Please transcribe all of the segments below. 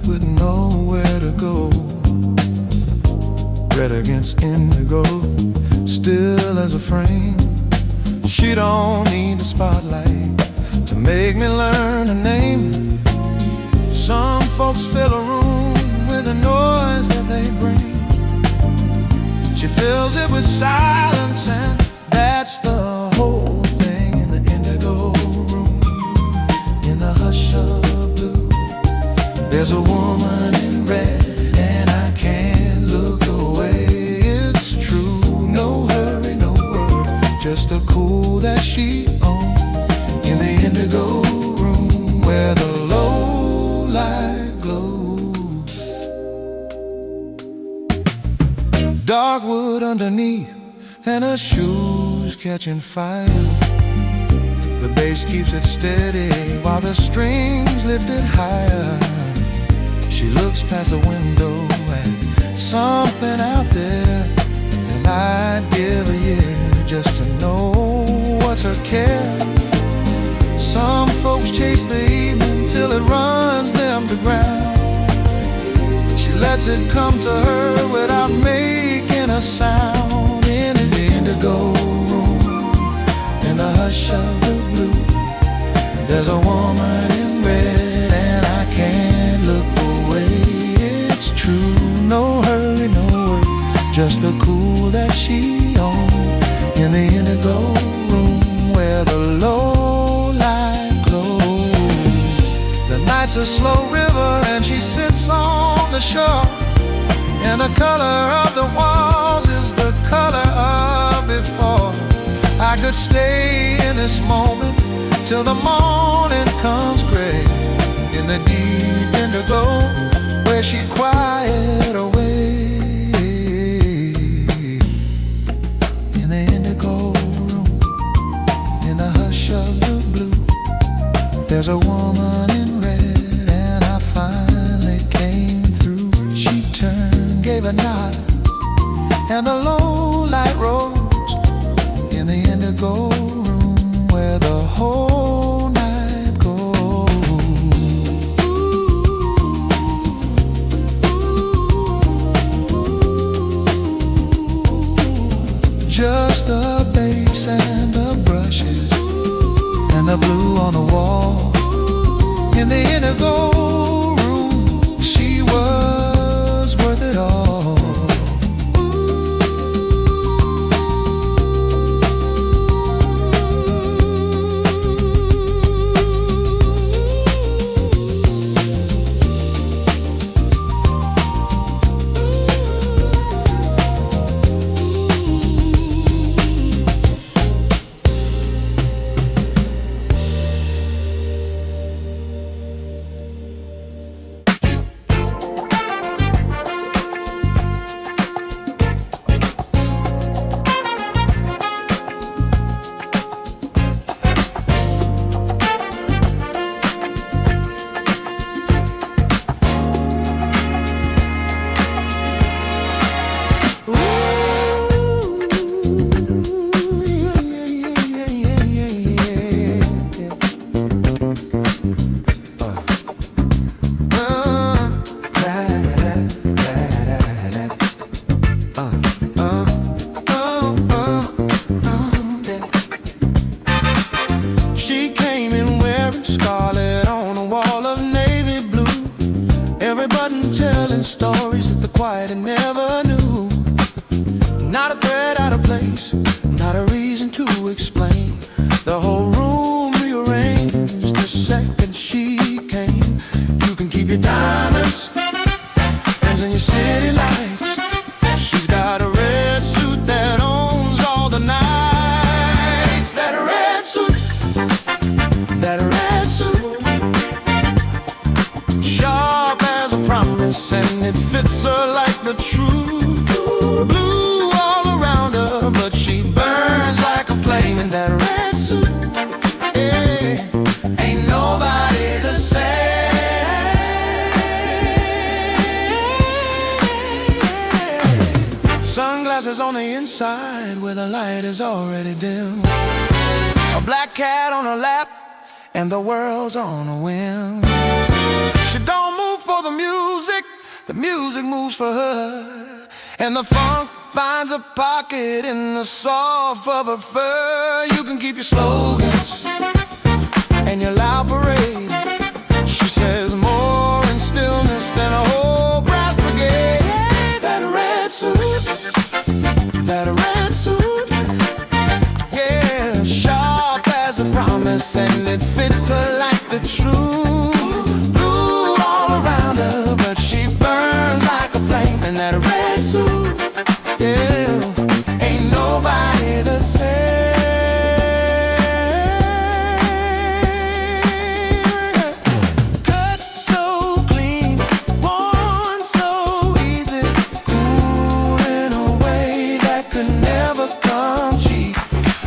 with nowhere to go. Red against indigo, still as a frame. She don't need the spotlight to make me learn her name. Some folks fill a room with the noise that they bring. She fills it with silence, and that's the whole thing. In the indigo room, in the hush of blue, there's a woman in red, and I can't look away. It's true, no hurry, no word, just a cool that she owns. In the indigo room, where the low light glows. Dark wood underneath, and her shoes catching fire. The bass keeps it steady while the strings lift it higher. She looks past the window at something out there, and I'd give a year just to know what's her care. Some folks chase the evening till it runs them to ground. She lets it come to her without making a sound. In the indigo room, in the hush of the blue, there's a woman in red, and I can't look away. It's true, no hurry, no worry, just the cool that she owns. In the indigo room, where the low light glows. The night's a slow river, and she sits on the shore, and the color of the walls is the color of before. I could stay in this moment till the morning comes gray. In the deep indigo, where she quiet away. In the indigo room, in the hush of the blue, there's a woman in red, and I finally came through. She turned, gave a nod, and the low light rose. In the indigo room, where the whole night goes. Just the bass and the brushes, and the blue on the wall. In the indigo room, she was worth it all. Stories that the quiet never knew. Not a thread out of place, not a reason to explain. The whole room rearranged the second she came. You can keep your diamonds and your city lights. She's got a red suit that owns all the nights. That red suit, that red suit, sharp as a promise, and it fits her like the truth. Blue all around her, but she burns like a flame in that red suit. Yeah, ain't nobody the same. Sunglasses on the inside, where the light is already dim. A black cat on her lap, and the world's on a whim. She don't move for the music, The music moves for her, and the funk finds a pocket in the soft of her fur. You can keep your slogans and your loud parade. She says more in stillness than a whole brass brigade. That red suit, that red suit, yeah, sharp as a promise, and it fits her like the truth. Blue all around her, but she burns like a flame in that red suit. Yeah, ain't nobody the same. Cut so clean, worn so easy, cool in a way that could never come cheap.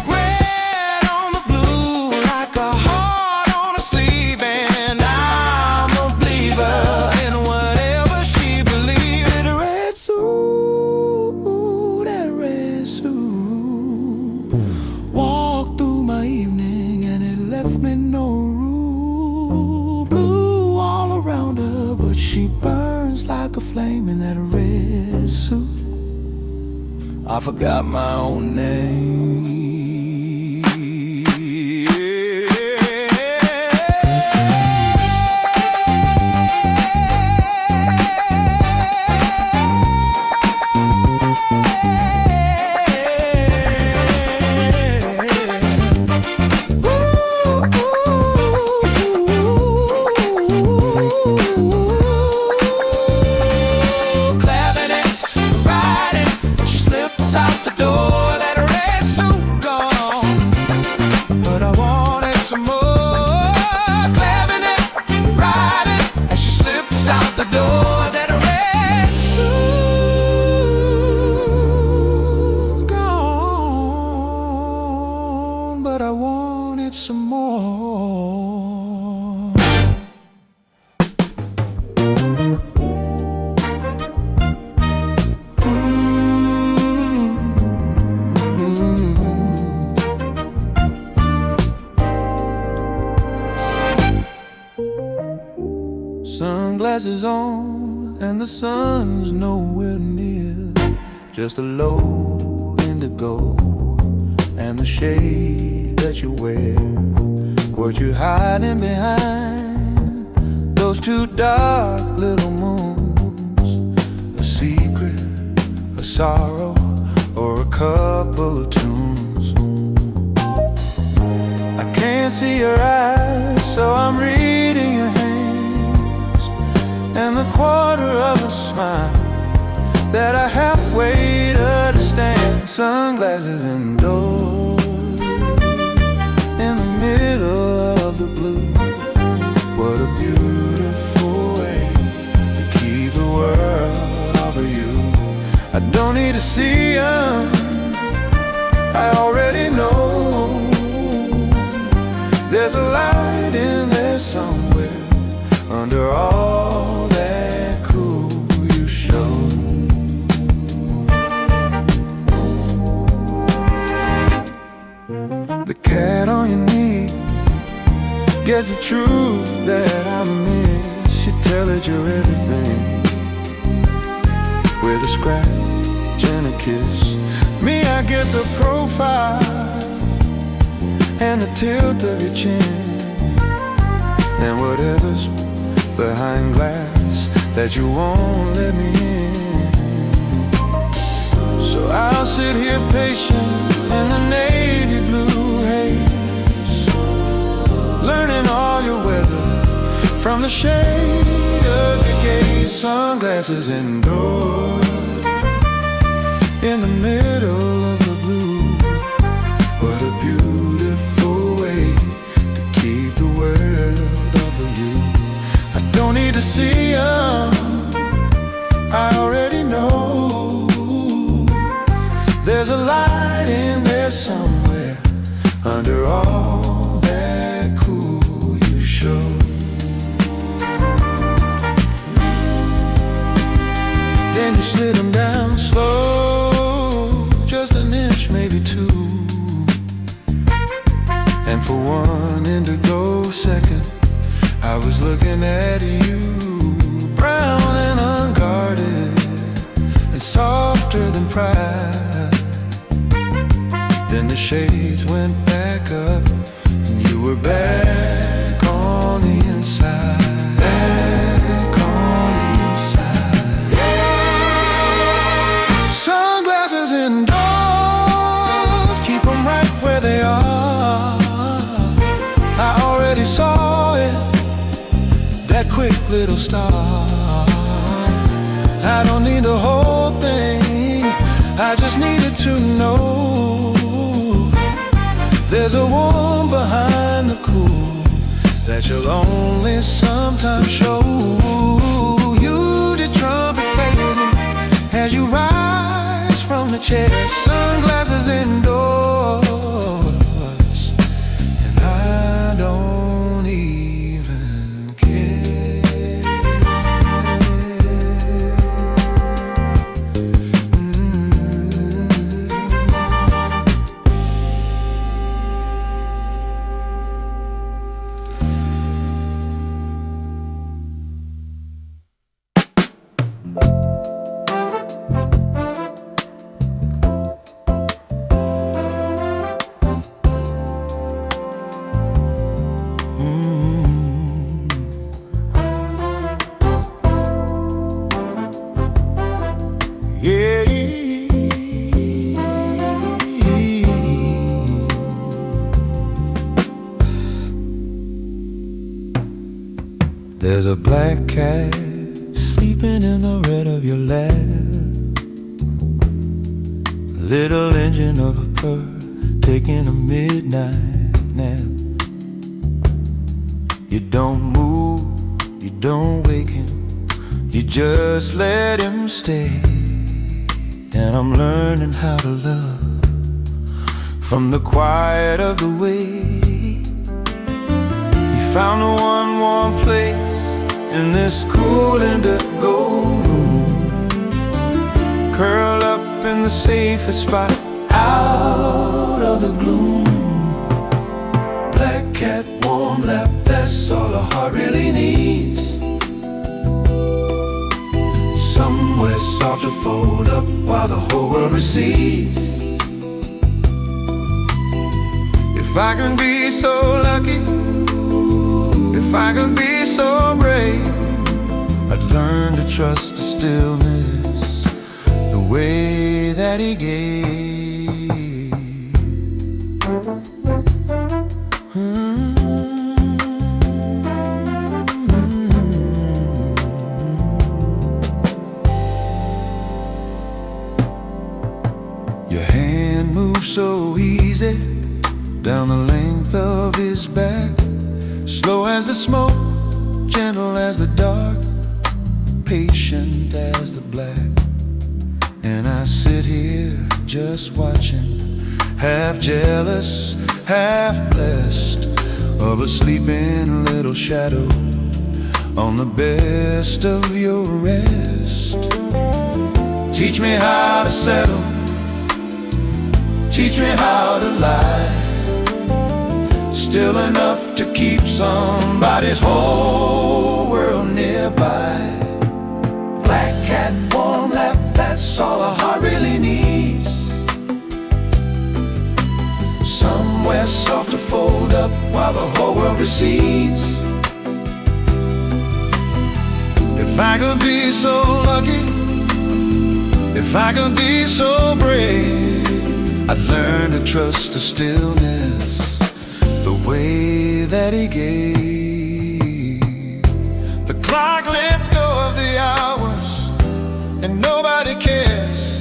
Red on the blue, like a heart on a sleeve, and I'm a believer in whatever she believes. The red suit, that red suit, walked through my evening and it left me no room. Blue all around her, but she burns like a flame in that red suit. I forgot my own name. Clapping it, riding, she slips out the door. That red suit gone, but I wanted some more. Clapping it, riding, as she slips out the door. That red suit gone, but I wanted some more. Sunglasses on and the sun's nowhere near, just a low indigo and the shade that you wear. What you hiding behind those two dark little moons? A secret, a sorrow, or a couple of tunes? I can't see your eyes, so I'm reading your hands, and the quarter of a smile that I halfway understand. Sunglasses indoors, in the middle of the blue. What a beautiful way to keep the world off of you. I don't need to see them, I already know. There's a light in there somewhere, under all that cool you show. The cat on your knee gets the truth that I miss. You tell it you're everything, with a scratch and a kiss. Me, I get the profile and the tilt of your chin, and whatever's behind glass that you won't let me in. So I'll sit here patient in the navy blue haze, learning all your weather from the shade of your gaze. Sunglasses indoors, in the middle of the blue. What a beautiful way to keep the world off of you. I don't need to see them, I already know. There's a light in there somewhere, under all that cool you show. Then you slid them down slow, just an inch, maybe two. And for one indigo second, I was looking at you, brown and unguarded. shades went back up, and you were back on the inside. Back on the inside. Sunglasses indoors, keep them right where they are. I already saw it, that quick little star. I don't need the whole thing, I just needed to know there's a warmth behind the cool that you'll only sometimes show. You did trumpet fading as you rise from the chair. Sunglasses indoors, and I don't even care. There's a black cat sleeping in the red of your lap, little engine of a purr taking a midnight nap. You don't move, you don't wake him, you just let him stay. And I'm learning how to love from the quiet of the way. He found the one warm place in this cool indigo room, curl up in the safest spot out of the gloom. Black cat, warm lap, that's all a heart really needs. Somewhere soft to fold up while the whole world recedes. If I can be so lucky, if I could be so brave, I'd learn to trust the stillness the way that he gave. Your hand moves so easy down the length of his back, slow as the smoke, gentle as the dark, patient as the black. And I sit here just watching, half jealous, half blessed, of a sleeping little shadow on the best of your rest. Teach me how to settle, teach me how to lie, still enough to keep somebody's whole world nearby. Black cat, warm lap, that's all a heart really needs. Somewhere soft to fold up while the whole world recedes. If I could be so lucky, if I could be so brave, I'd learn to trust the stillness the way that he gave. The clock lets go of the hours and nobody cares,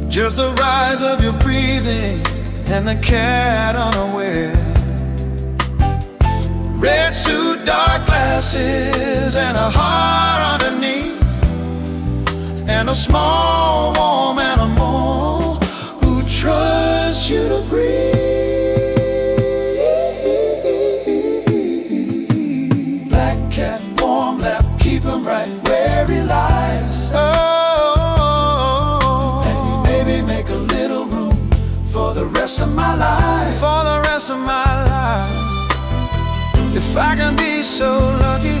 just the rise of your breathing and the cat unaware. Red suit, dark glasses, and a heart underneath, and a small warm animal who trusts you to breathe. Black cat, warm lap, keep him right where he lies. Oh, and you maybe make a little room for the rest of my life. For the rest of my life. If I can be so lucky,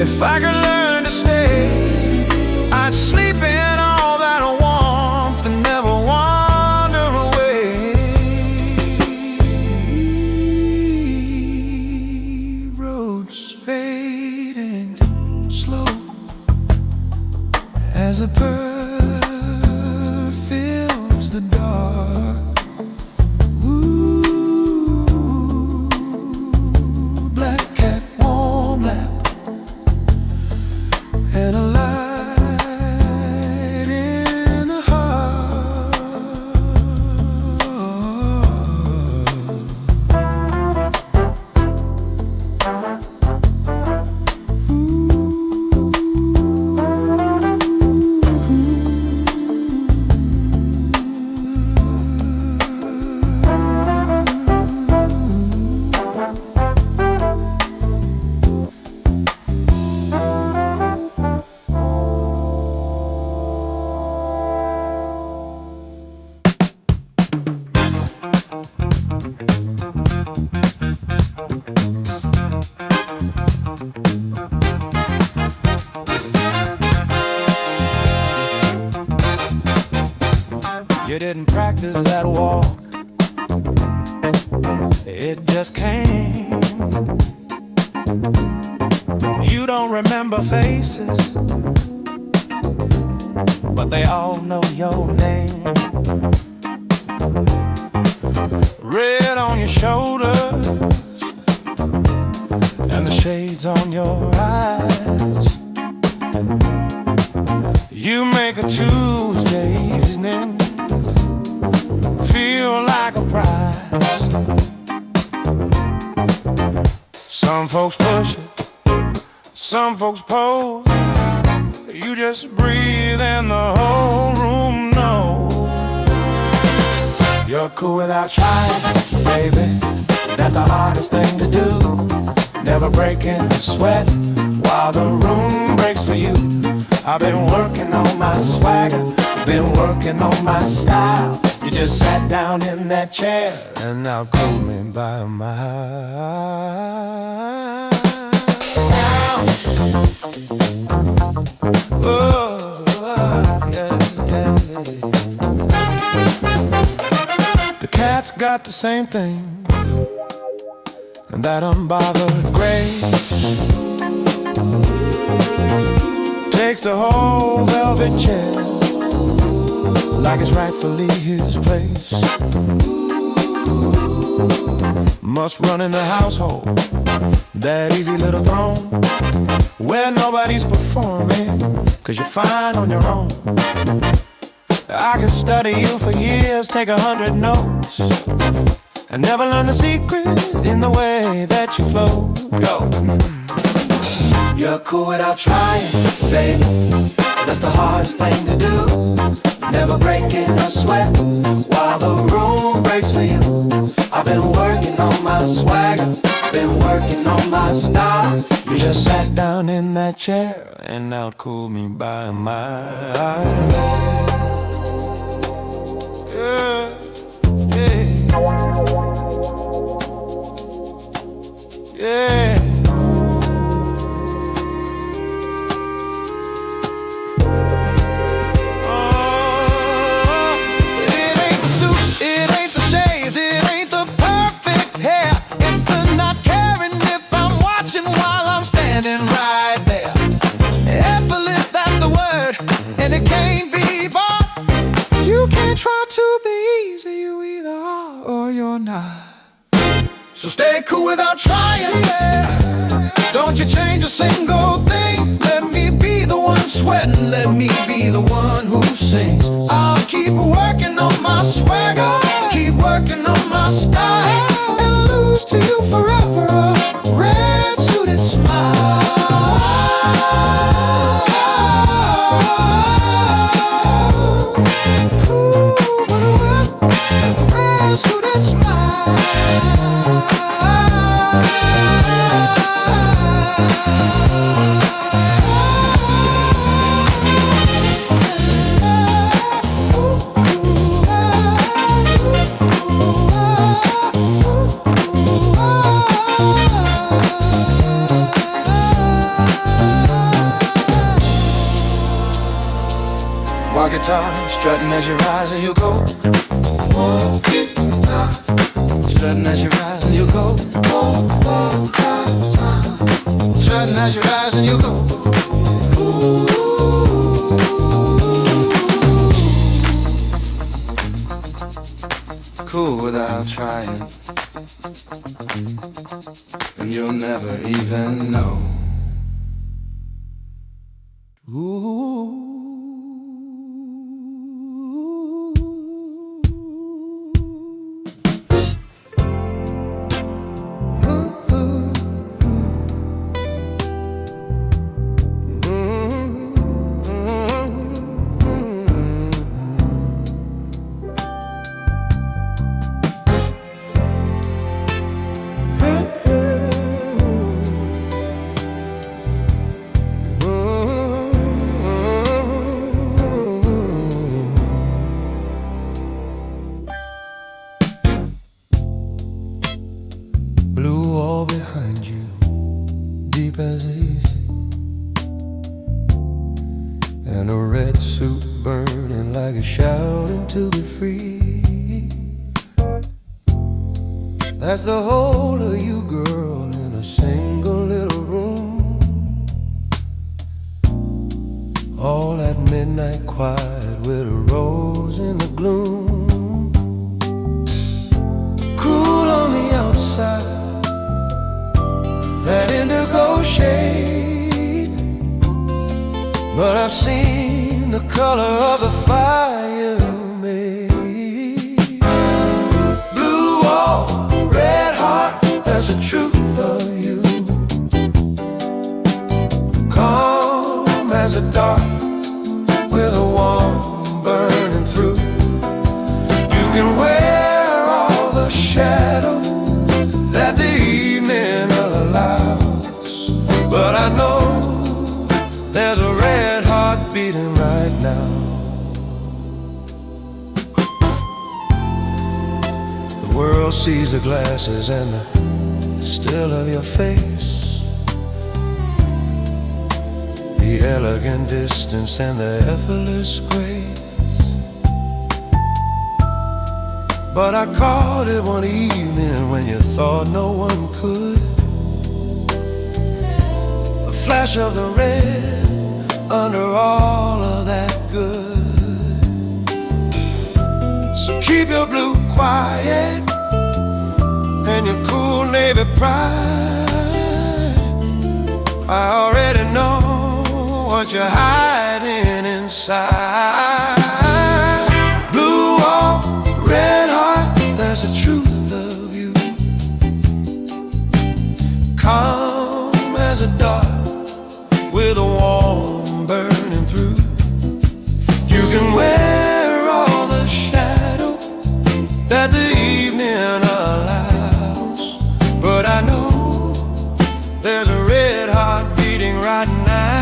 if I could learn to stay, I'd sleep in all that warmth and never wonder as the pearl fills the dark. Ooh, black cat, warm lap, and a light in the heart. You didn't practice that walk, it just came. You don't remember faces, but they all know your name. Red on your shoulders and the shades on your eyes. You make a Tuesday evening feel like a prize. Some folks push it, some folks pose. You just breathe and the whole room knows. You're cool without trying, baby. That's the hardest thing to do. Never breaking a sweat while the room breaks for you. I've been working on my swagger, been working on my style. You just sat down in that chair and now cool me by a mile. Oh, yeah, yeah. The cat's got the same thing, and that unbothered grace takes the whole velvet chair like it's rightfully his place. Must run in the household, that easy little throne where nobody's performing, 'cause you're fine on your own. I could study you for years, take 100 notes, and never learn the secret in the way that you flow. Go. You're cool without trying, baby. That's the hardest thing to do. Never breaking a sweat while the room breaks for you. I've been working on my swagger, been working on my style. You just sat down in that chair and now cooled me by a mile. Yeah, yeah, yeah. Right there, effortless, that's the word, and it can't be bought. You can't try to be easy, you either are or you're not. So stay cool without trying, yeah. Don't you change a single thing. Let me be the one sweating, let me be the one who sings. I'll keep working on my swagger, keep working on my style, and lose to you forever. A red suited smile. Cool, but a red suited smile. While guitar strutting as you rise and you go. Strutting as you rise and you go. Strutting as you rise and you go. without trying, and you'll never even know. Ooh. As easy, and a red suit burning like a shouting to be free. That's the whole of you, girl, in a single little room. All at midnight quiet with a rose in the gloom. Cool on the outside, that indigo shade, but I've seen the color of the fire made. Blue wall, red heart, there's the truth of you. Calm as a dark, with a warm burning through. You can wear all the shadow that the evening allows, but I know there's a red heart beating right now. The world sees the glasses and the still of your face, the elegant distance and the effortless grace. But I caught it one evening when you thought no one could. A flash of the red under all of that good. So keep your blue quiet and your cool navy pride. I already know what you're hiding inside. Blue wall, red heart, that's the truth of you. Calm as a dark, with a warm burning through. You can wear all the shadow that the evening allows, but I know there's a red heart beating right now.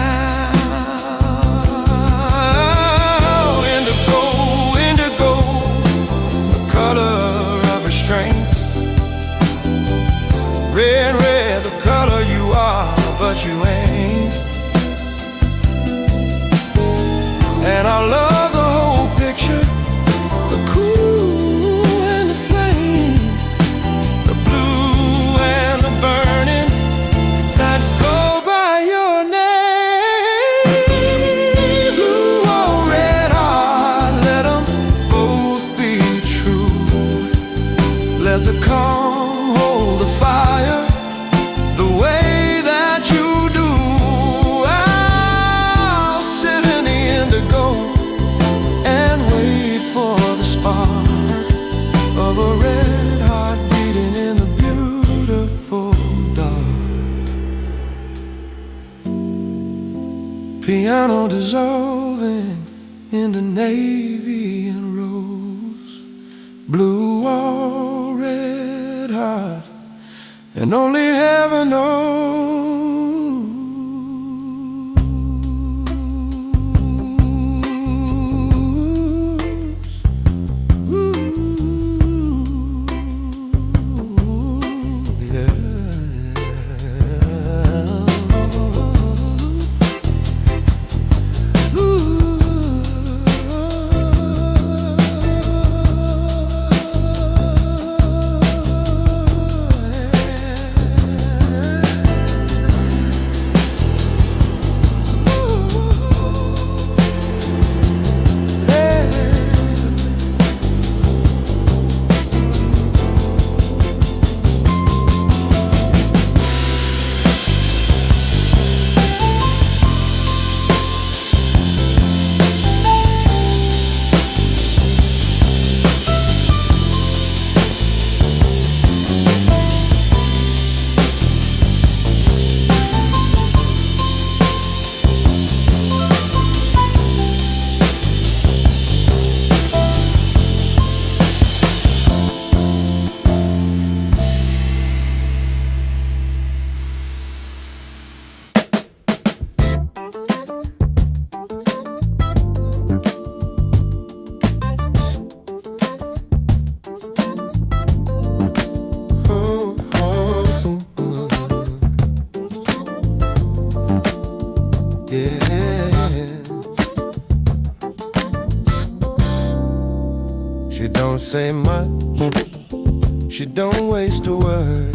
Red, red, the color you are, but you ain't. And I love the whole picture, the cool and the flame, the blue and the burning that go by your name. Blue or red heart, let them both be true. Let the calm hold the fire the way that you do. I'll sit in the indigo and wait for the spark of a red heart beating in the beautiful dark. Piano dissolving into navy and rose. Blue or red heart, and only heaven knows. Ooh, yeah. Yeah. She don't say much, she don't waste a word.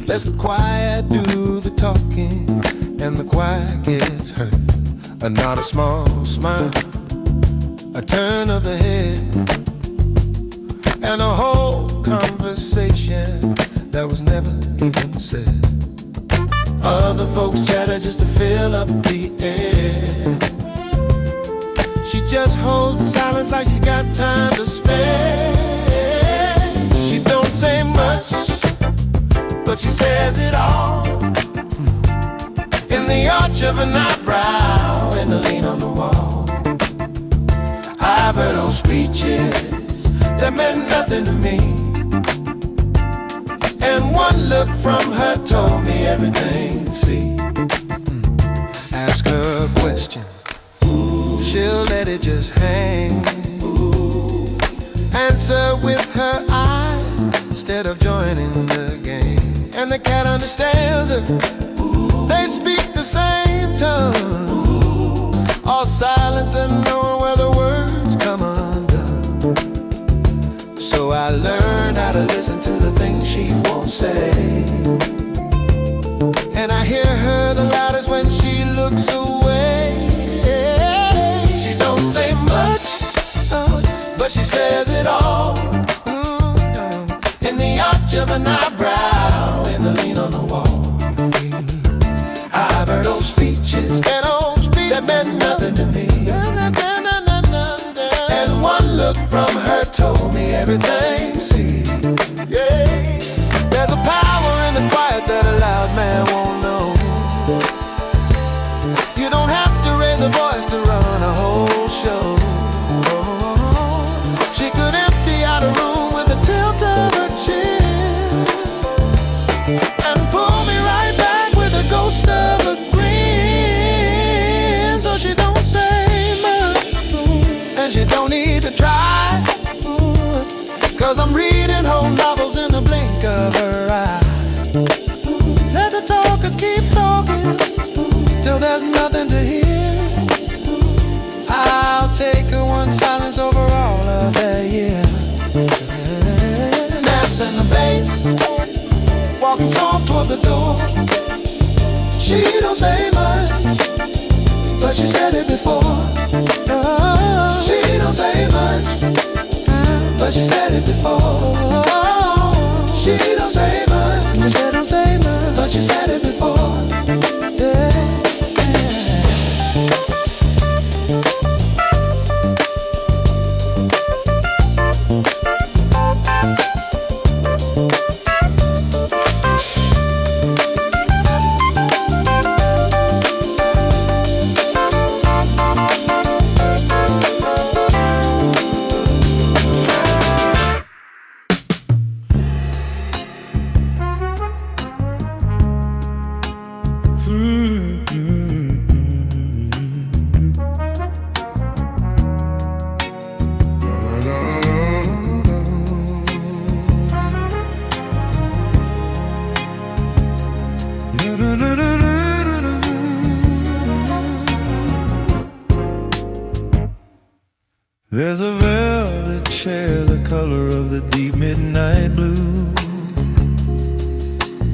Lets the quiet do the talking, and the quiet gets heard. A nod, a small smile, a turn of the head, and a whole conversation that was never even said. Other folks chatter just to fill up the air. She just holds the silence like she got time to spare. She don't say much, but she says it all, in the arch of an eyebrow and the lean on the wall. I've heard those speeches that meant nothing to me, and one look from her told me everything to see. Ask her a question, she'll let it just hang. Answer with her eyes instead of joining the game. And the cat understands her, they speak the same tongue. All silence and knowing where the words come undone. So I learned how to listen to the things she won't say, and I hear her the loudest when she looks away. She don't say much, but she says it all, in the arch of an eyebrow and the lean on the wall. I've heard those speeches and old speeches that meant nothing to me, and one look from her told me everything. See, yeah, there's a power in the quiet that a loud man won't know. You don't have to raise a voice to run a whole show. She could empty out a room with a tilt of her chin, and pull me right back with a ghost of a grin. So she don't say much, and she don't need to try, 'cause I'm reading whole novels in the blink of her eye. Let the talkers keep talking till there's nothing to hear. I'll take her one silence over all of that, yeah. Snaps in the bass, walking soft toward the door. She don't say much, but she said it before. She don't say much, but she said it before. She don't say much, she don't say much, but she said it before. Yeah. There's a velvet chair, the color of the deep midnight blue.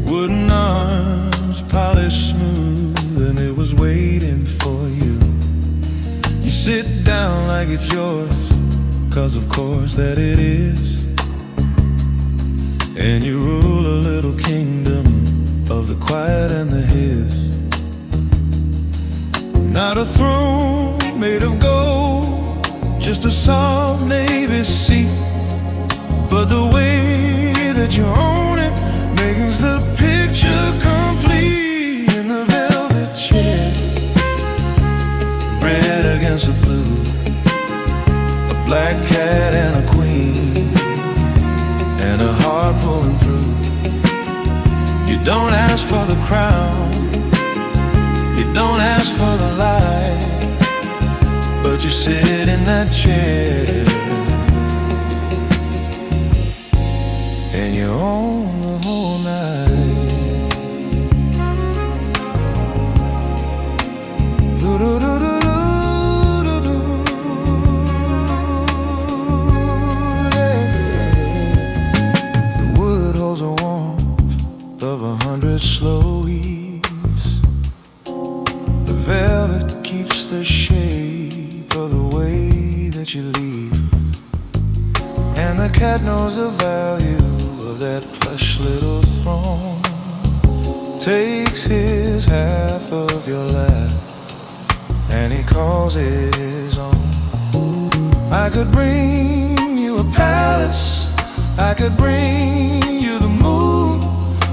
Wooden arms, polished smooth, and it was waiting for you. You sit down like it's yours, 'cause of course that it is. And you rule a little kingdom of the quiet and the hiss. Not a throne made of gold, just a soft navy seat, but the way that you own it makes the picture complete. In the velvet chair, red against the blue, a black cat and a queen, and a heart pulling through. You don't ask for the crown, you don't ask for the light, but you sit in that chair, and you own the whole night. the shape of the way that you leave, and the cat knows the value of that plush little throne. Takes his half of your lap and he calls it his own. I could bring you a palace, I could bring you the moon,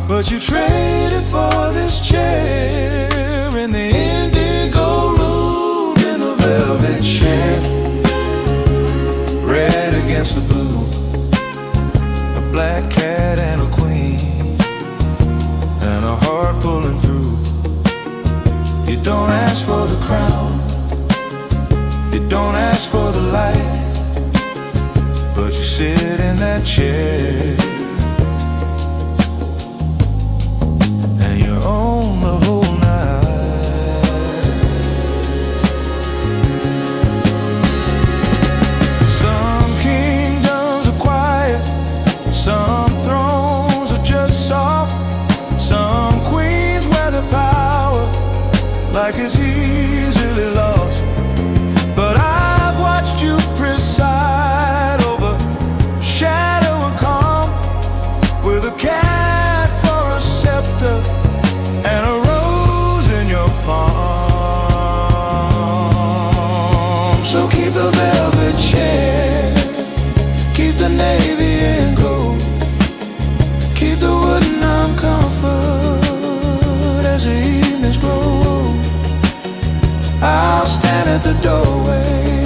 but you traded for this chair in the Indigo Room. In a velvet chair, red against the blue, a black cat and a queen, and a heart pulling through. You don't ask for the crown, you don't ask for the light, but you sit in that chair and you own the whole night. Some kingdoms are quiet, some thrones are just soft, some queens wear the power like it's easily lost. But I've watched you preside over shadow and calm, with a cat for a scepter and a rose in your palm. So keep the velvet chair, keep the navy and gold, keep the wooden arm comfort as the evenings grow. I'll stand at the doorway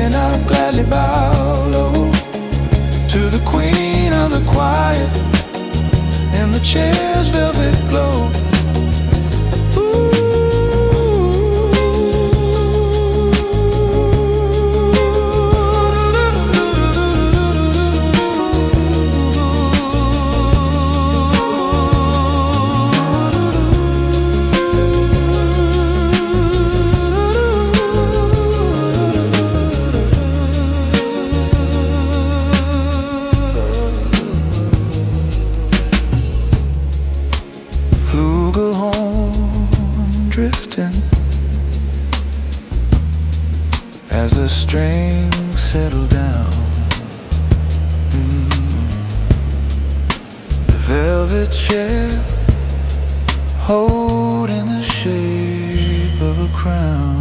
and I'll gladly bow low to the queen of the quiet in the chair's velvet glow. Drifting as the strings settle down. The velvet chair holding the shape of a crown.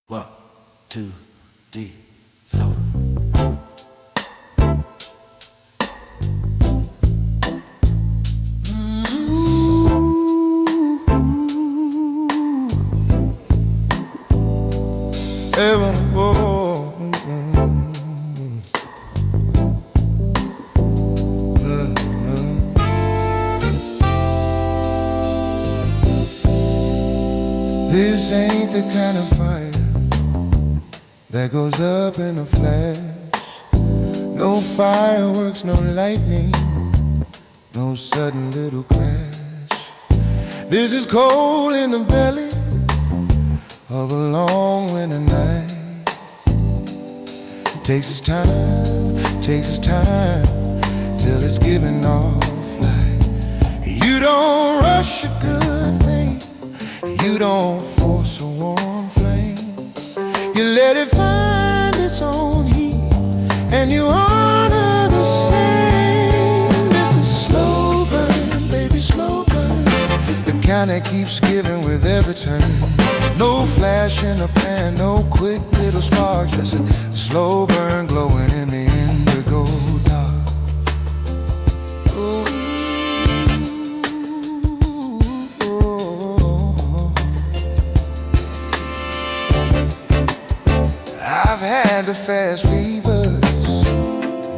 One, two, three, so. This ain't the kind of fire that goes up in a flash. No fireworks, no lightning, no sudden little crash. This is cold in the belly of a long winter night. Takes its time till it's giving off light. You don't rush a good thing, you don't force a warm flame. You let it find its own heat, and you honor the same. This is slow burn, baby, slow burn, the kind that keeps giving with every turn. No flash in the pan, no quick little spark, just a slow burn glowing in the indigo dark. I've had the fast fevers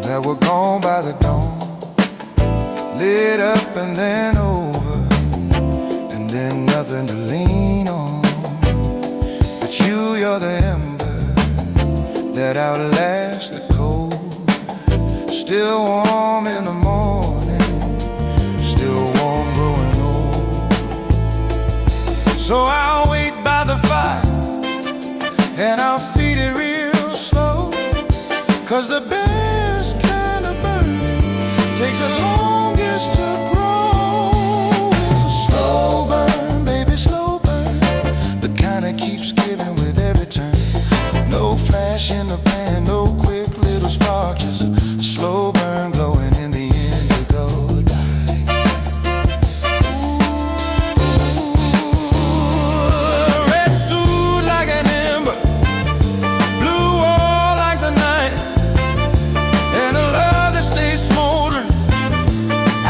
that were gone by the dawn, lit up and then over, and then nothing to lean on. But you're the ember that outlasts the cold, still warm in the morning, still warm growing old. So I'll wait by the fire and I'll feed it real slow, 'cause the best kind of burning takes the longest to grow. It's a slow burn, baby, slow burn, the kind that keeps giving with every turn. No flash in the pan, no quick little spark, just a slow burn glowing in the indigo dye. Red suit like an ember, blue wall like the night, and a love that stays smoldering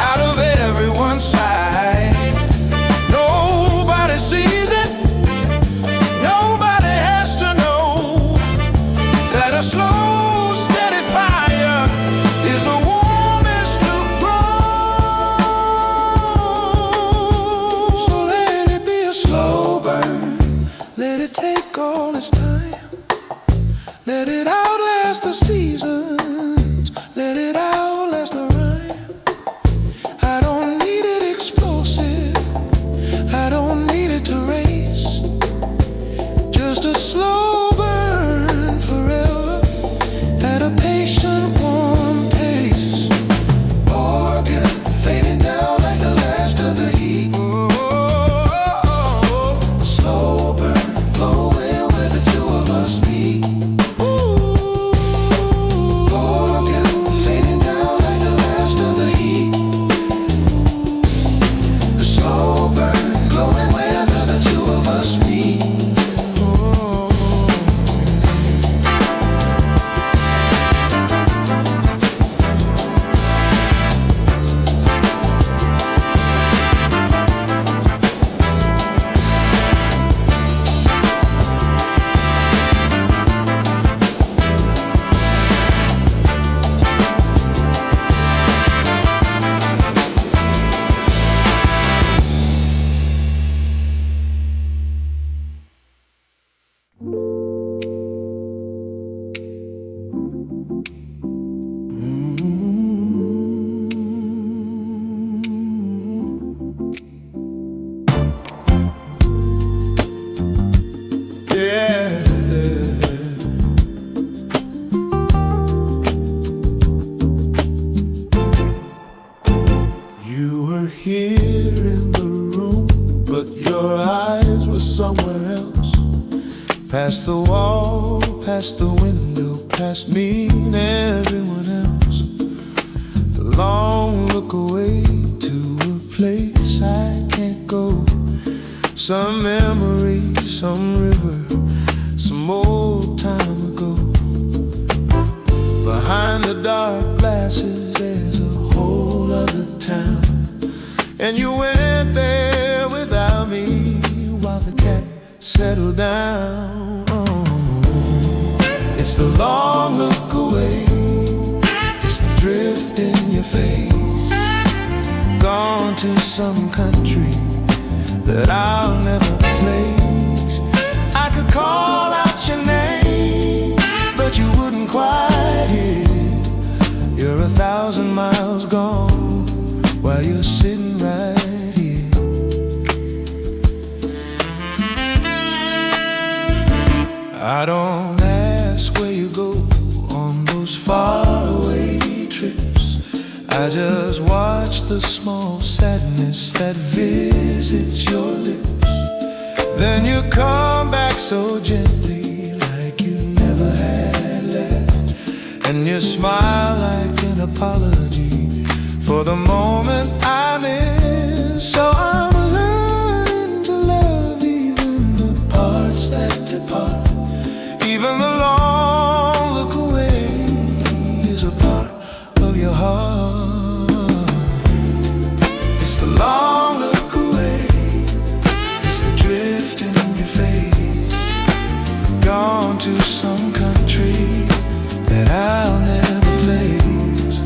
out of everyone's sight. Nobody sees it, nobody has to know that a slow, steady fire is the warmest to grow. So let it be a slow burn, let it take all its time, let it outlast the seasons, let it outlast the rhyme. I don't need it explosive, I don't need it to race, just a slow burn forever at a patient, warm pace. Organ fading down like the last of the heat. Slow burn, glowing where the two of us meet. Organ fading down like the last of the heat. The slow burn, glowing where the two of us meet. You were here in the room, but your eyes were somewhere else. Past the wall, past the window, past me and everyone else. The long look away to a place I can't go. Some memory, some river, some old time ago. Behind the dark glasses there's a whole other town, and you went there without me while the cat settled down. It's the long look away, it's the drift in your face. Gone to some country that I'll never place. I could call out your name, but you wouldn't quite hear. You're 1,000 miles gone while you're sitting right here. I don't ask where you go on those faraway trips. I just watch the small sadness that visits your lips. Then you come back so gently, like you never had left, and you smile like an apology for the moment I miss. So I'm learning to love even the parts that depart. Even the long look away is a part of your heart. It's the long look away, it's the drift in your face. Gone to some country that I'll never place.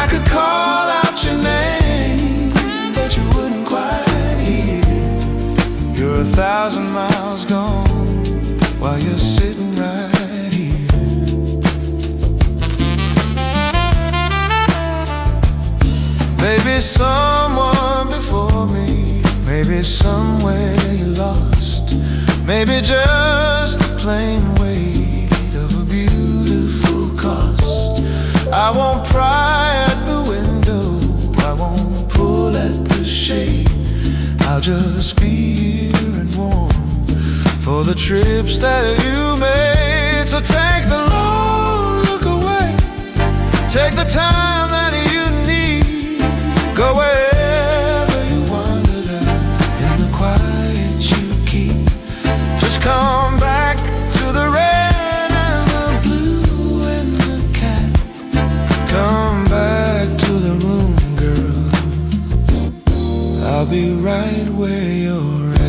I could call out your name, but you wouldn't quite hear. You're 1,000 miles gone while you're sitting right here. Maybe someone before me, maybe somewhere you lost, maybe just the plain weight of a beautiful cost. I won't pry at the window, I won't pull at the shade. I'll just be here and warm for the trips that you made. So take the long look away, take the time that you need. Go wherever you wander down, in the quiet you keep. Just come back to the red and the blue and the cat. Come back to the room, girl. I'll be right where you're at.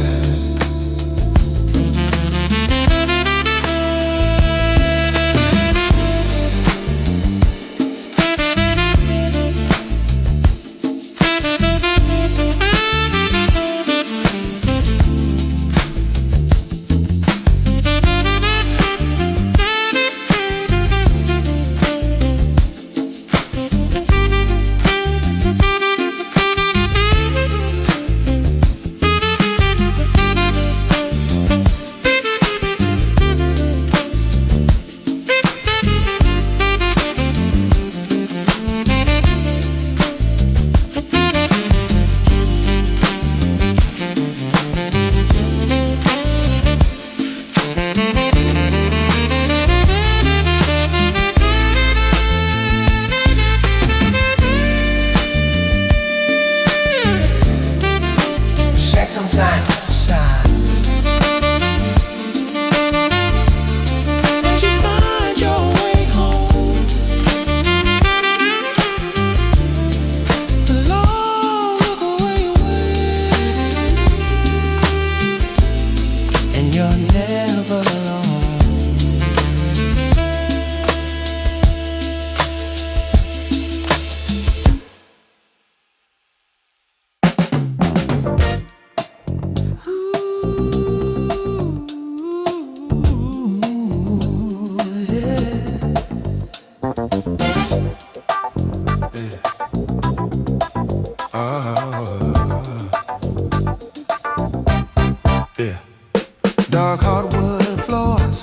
Dark hardwood floors,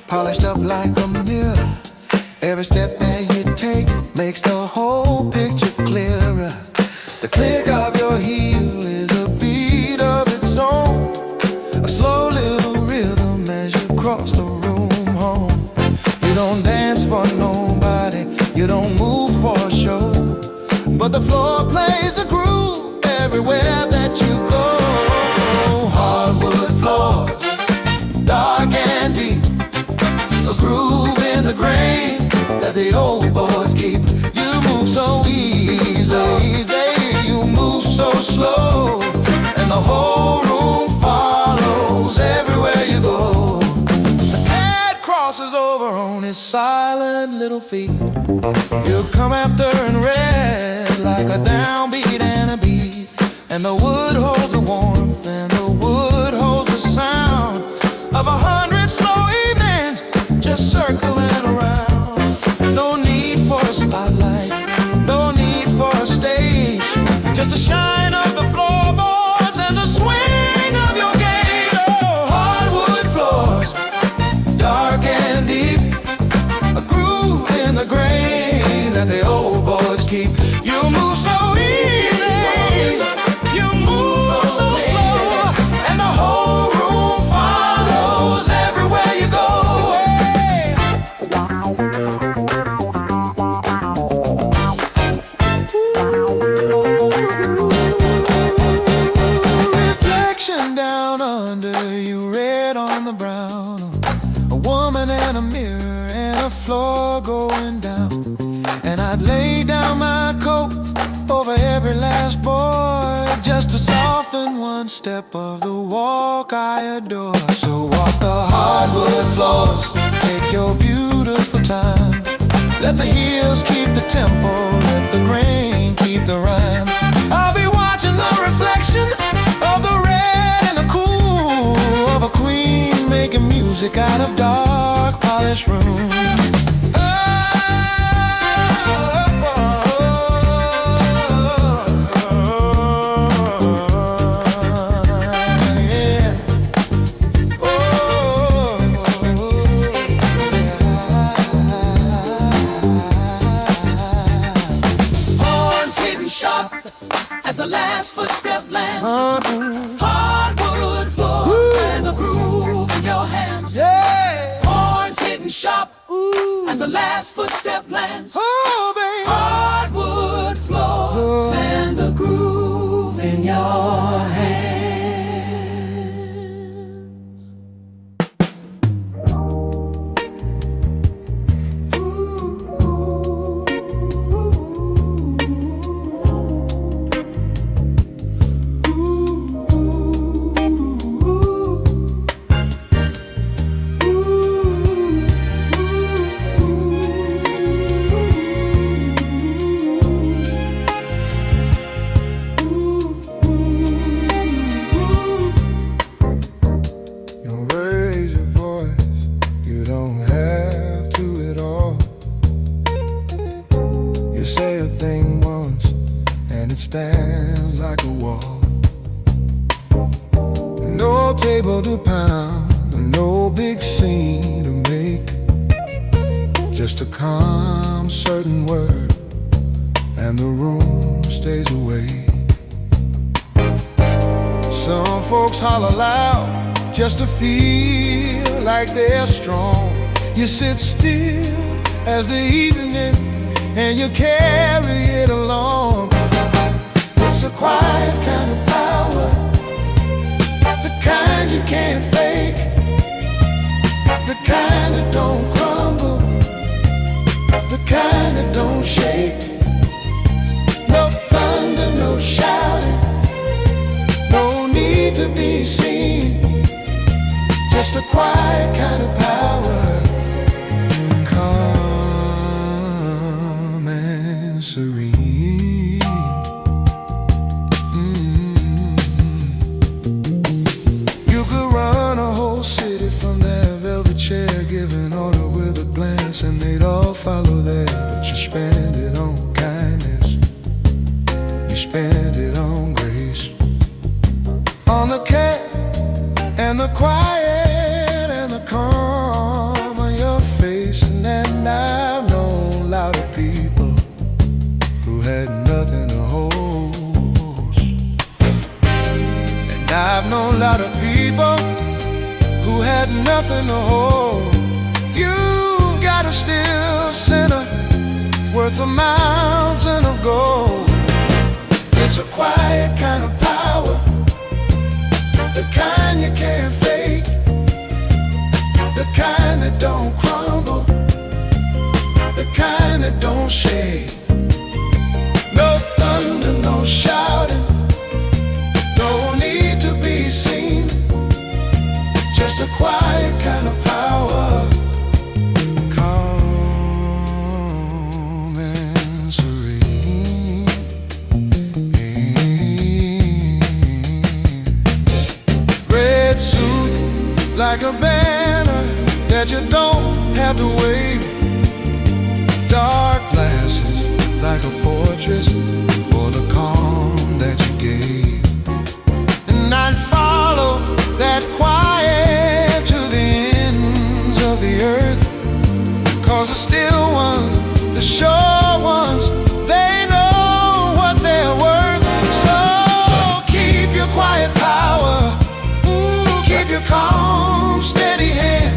polished up like a mirror. Every step that you take makes the whole picture clearer. The click of your heel is a beat of its own, a slow little rhythm as you cross the room home. You don't dance for nobody, you don't move for a show, but the floor plays a groove everywhere that you go. Hardwood floors, dark and deep, a groove in the grain that the old boys keep. You move so easy, you move so slow, and the whole room follows everywhere you go. The cat crosses over on his silent little feet. You come after in red like a downbeat and a beat, and the wood holds the warmth and the wood holds the sound of 100 slow evenings just circling around. No need for a spotlight, no need for a stage, just the shine of the floorboards and the swing of your gait. Oh, hardwood floors, dark and deep, a groove in the grain that the old boys keep. You move so easy, you move so slow, and the whole room follows everywhere you go. Reflection down under you, red on the brown, a woman and a mirror and a floor going down. And I'd lay down my coat over every last boy just to soften one step of the walk I adore. So walk the hardwood floors, take your beautiful time. Let the heels keep the tempo, let the grain keep the rhyme. I'll be watching the reflection of the red and the cool of a queen making music out of dark polished rooms. last footstep lands. Hardwood floors and the groove in your hands. Yeah. Horns hitting sharp as the last footstep lands. Oh, baby. Hardwood floors and the groove in your hands. Say a thing once and it stands like a wall. No table to pound, no big scene to make. Just a calm, certain word, and the room stays awake. Some folks holler loud just to feel like they're strong. You sit still as the evening and you carry it along. It's a quiet kind of power, the kind you can't fake, the kind that don't crumble, the kind that don't shake. No thunder, no shouting, no need to be seen, just a quiet kind of power. Serene. You could run a whole city from that velvet chair, giving order with a glance, and they'd all follow there. But you spend it on kindness, you spend it on grace, on the care and the quiet and the calm on your face. And then I've known louder people who had nothing to hold, and I've known a lot of people who had nothing to hold. You've got a still sinner worth a mountain of gold. It's a quiet kind of power, the kind you can't fake, the kind that don't crumble, the kind that don't shake. No thunder, no shouting, no need to be seen, just a quiet kind of power, calm and serene. Red suit like a banner that you don't have to wave. Dark glasses like a fortress for the calm that you gave. And I'd follow that quiet to the ends of the earth, 'cause the still ones, the sure ones, they know what they're worth. So keep your quiet power, keep your calm, steady hand,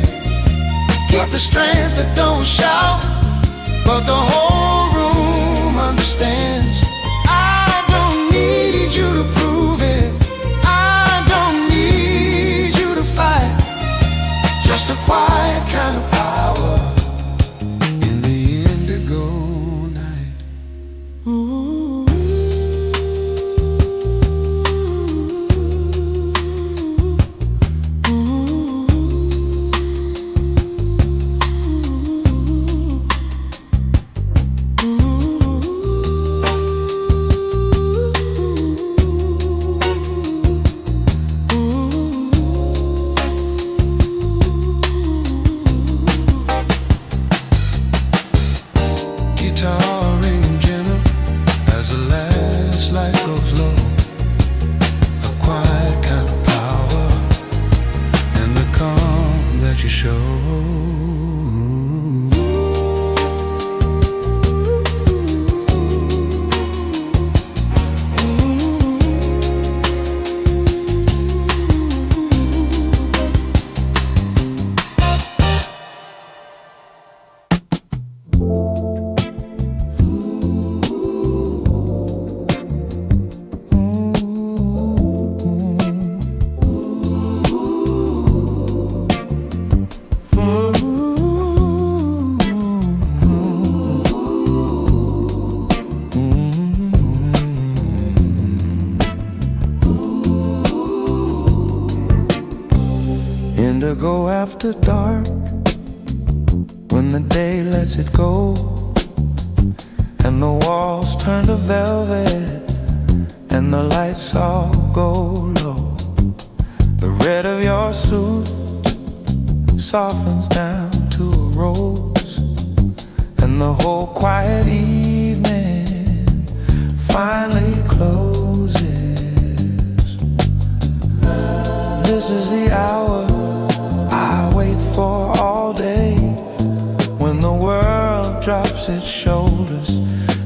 keep the strength that don't shout, but the whole room understands. I don't need you to prove it, I don't need you to fight, just a quiet kind of power in the indigo night. Ooh. Ooh. after dark, when the day lets it go, and the walls turn to velvet, and the lights all go low. The red of your suit softens down to a rose, and the whole quiet evening finally closes. This is the hour I wait for all day, when the world drops its shoulders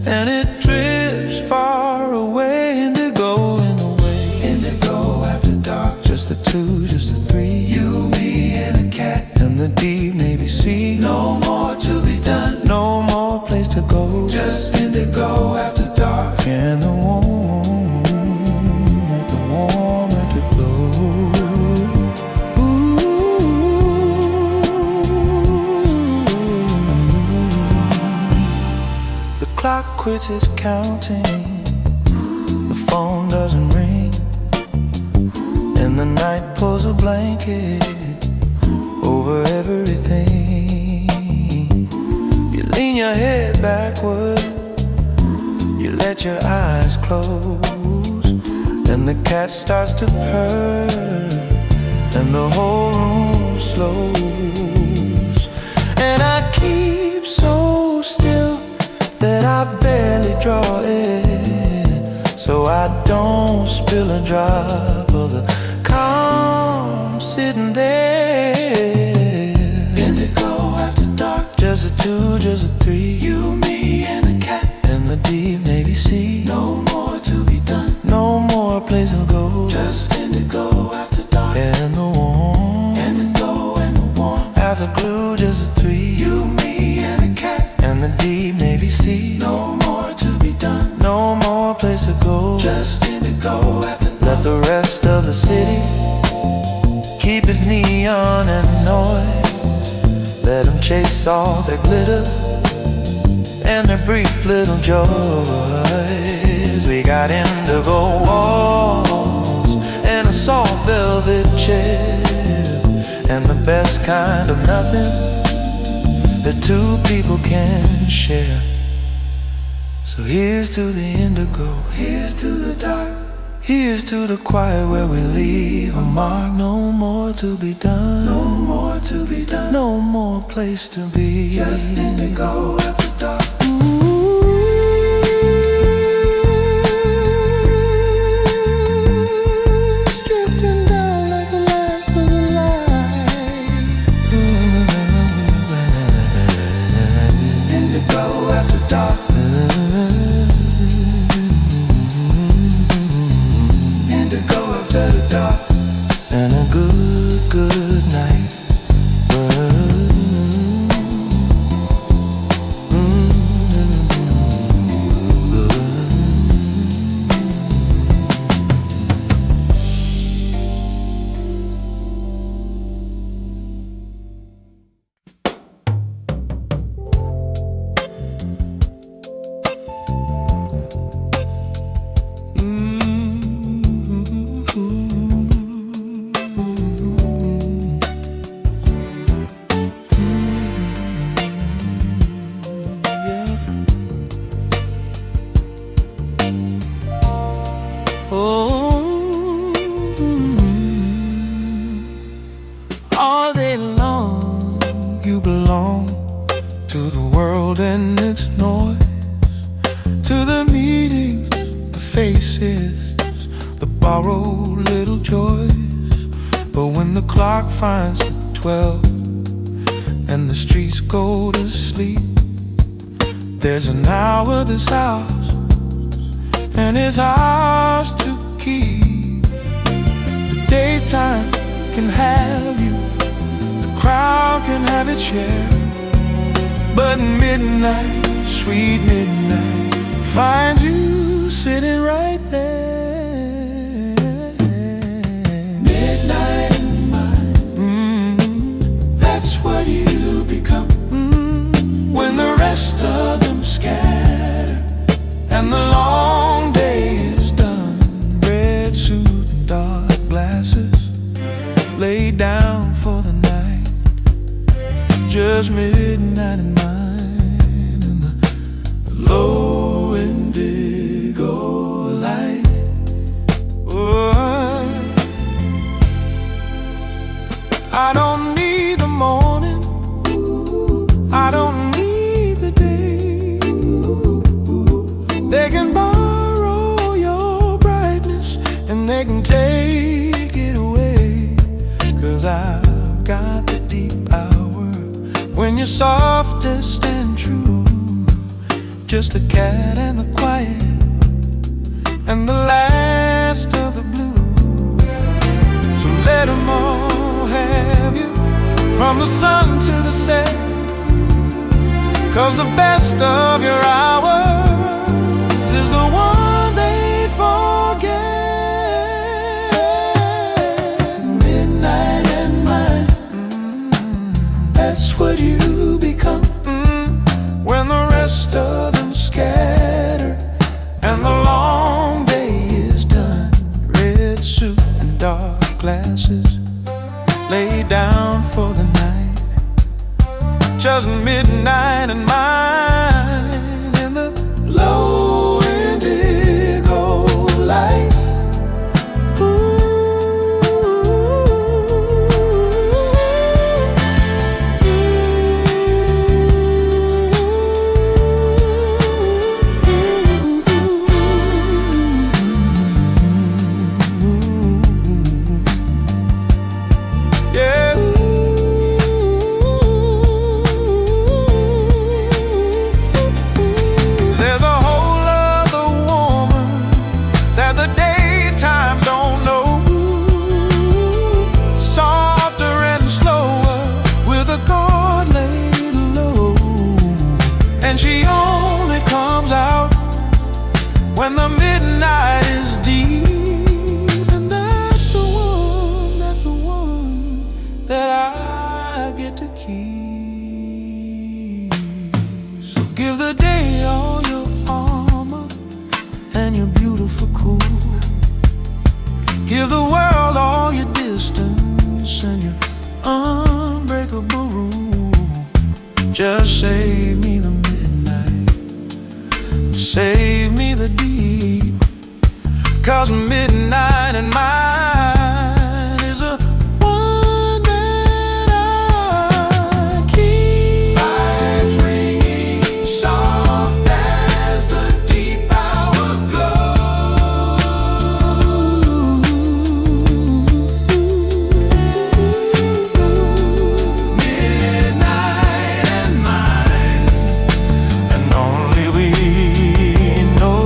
and it drifts far away. Indigo in the way, indigo after dark. Just the two, just the three, you, me, and a cat, and the deep navy sea. No more to be done, no more place to go. Just indigo after dark. And the warm, make the warm let it glow. The clock quits its counting, the phone doesn't ring, and the night pulls a blanket over everything. You lean your head backward, you let your eyes close, and the cat starts to purr, and the whole room slows. And I keep so still that I barely draw it, so I don't spill a drop of the calm sitting there. Indigo after dark. Just a two, just a three, you, me, and a cat, and the deep navy sea. No more to be done, no more place to go. Just indigo after dark. And the warm, indigo and the warm after glue. Just a three, you, me, and a cat, and the deep navy sea. No more to be done, no more place to go. Just indigo after dark. Let the rest of the city keep its neon and noise. Let them chase all their glitter and their brief little joys. We got indigo walls and a soft velvet chair, and the best kind of nothing that two people can share. So here's to the indigo, here's to the dark, here's to the quiet where we leave a mark. No more to be done, no more to be done, no more place to be. Just indigo after dark. Drifting down like the last of the light. Indigo after dark. And a good, good night. All day long you belong to the world and its noise, to the meetings, the faces, the borrowed little joys. But when the clock finds the 12 and the streets go to sleep, there's an hour that's ours, and it's ours to keep. The daytime can have you, the crowd can have its share, but midnight, sweet midnight, finds you sitting right there. Midnight in mind, that's what you become. When the rest of them scatter and the long day is done, red suit and dark glasses, laid down for the night. you're softest and true, just a cat and the quiet and the last of the blue. So let them all have you, from the sun to the set, 'cause the best of your hours is the one they forget. Midnight and mine, that's what you become, when the rest of them scatter and the long day is done. Red suit and dark glasses, lay down for the night, just midnight and mine, in the low indigo light. And she only comes out when the midnight is deep. And that's the one that I get to keep. So give the day all your armor and your beautiful cool. Give the world all your distance and your unbreakable rule. Just save me the midnight, save me the deep, 'cause midnight and mine is a one that I keep. Vibes ringing soft as the deep hour glow. Midnight and mine, and only we know.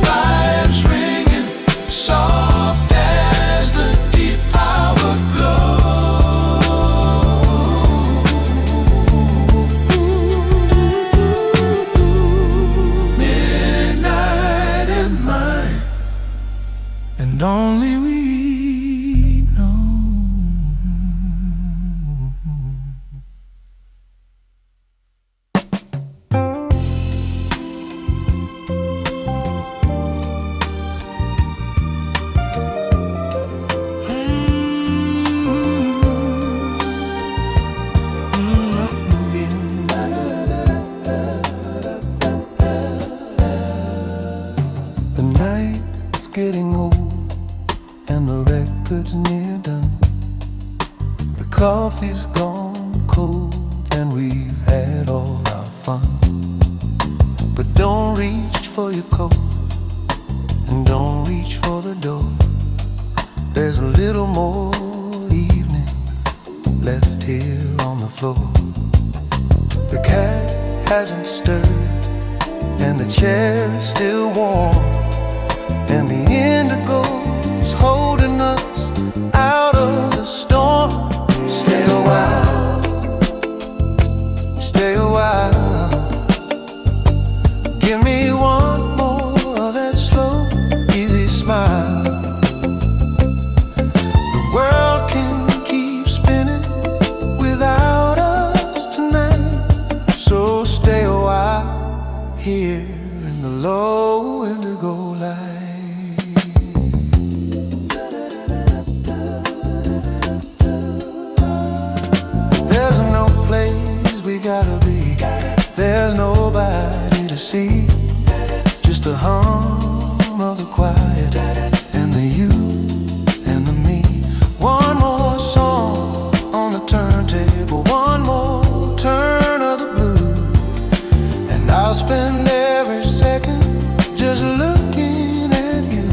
Vibes ringing soft as the deep hour glow. Midnight and mine, and only we know. The night's getting old and the record's near done. The coffee's gone cold and we've had all our fun. But don't reach for your coat and don't reach for the door. There's a little more evening left here on the floor. The cat hasn't stirred and the chair's still warm, and the indigo's holding us out of the storm. Stay a while, stay a while. Give me one more of that slow, easy smile. The world can keep spinning without us tonight, so stay a while here in the low indigo light. There's no place we gotta be, there's nobody to see, just the hum of the quiet and the you and the me. One more song on the turntable, one more turn of the blues, and I'll spend every second just looking at you.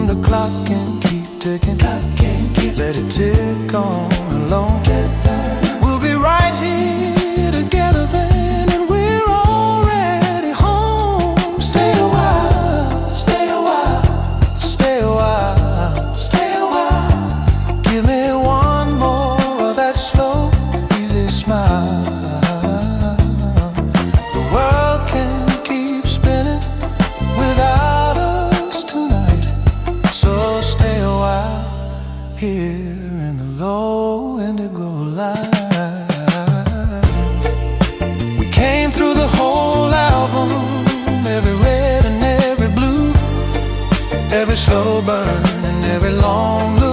The clock can ticking. Let it tick on along. We'll be right here together then, and we're already home. Stay a while, stay a while, stay a while, stay a while. Give me one more of that slow, easy smile. The world can keep spinning without us tonight, so stay a while here in the low indigo light. We came through the whole album, every red and every blue, every slow burn and every long look.